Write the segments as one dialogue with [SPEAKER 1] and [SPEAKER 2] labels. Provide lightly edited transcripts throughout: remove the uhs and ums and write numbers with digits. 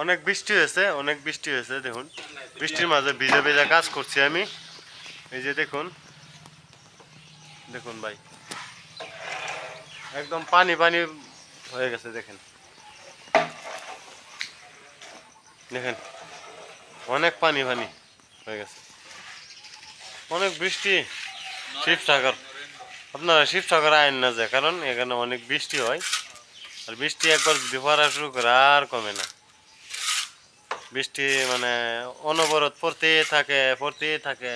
[SPEAKER 1] অনেক বৃষ্টি হয়েছে, অনেক বৃষ্টি হয়েছে। দেখুন বৃষ্টির মাঝে ভিজে ভিজে কাজ করছি আমি। এই যে দেখুন, দেখুন ভাই, একদম পানি পানি হয়ে গেছে। দেখেন দেখেন, অনেক পানি পানি হয়ে গেছে, অনেক বৃষ্টি। শিবসাগর, আপনারা শিবসাগর আইন না যায়, কারণ এখানে অনেক বৃষ্টি হয়। আর বৃষ্টি একবার যদি পড়া শুরু করে আর কমে না। বৃষ্টি মানে অনবরত পড়তেই থাকে, পড়তেই থাকে।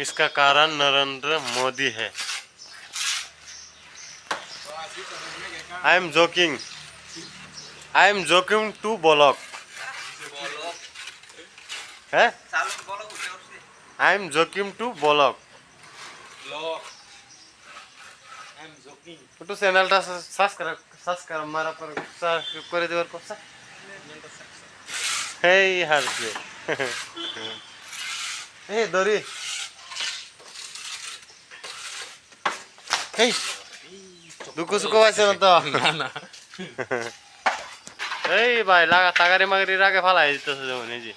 [SPEAKER 1] इसका कारण नरेंद्र मोदी है। I am joking, I am joking to block है। I am joking to block. একটু চ্যানেলটা সাবস্ক্রাইব মারা পর করে দেওয়ার কথা। এই হাসবে। এই দড়ি, এই দুঃখ সুখ পাইছে না তো?
[SPEAKER 2] না না
[SPEAKER 1] এই ভাই লাগা তাগারি মাগারি আগে ফালাই দিতেছে যেমন। এই যে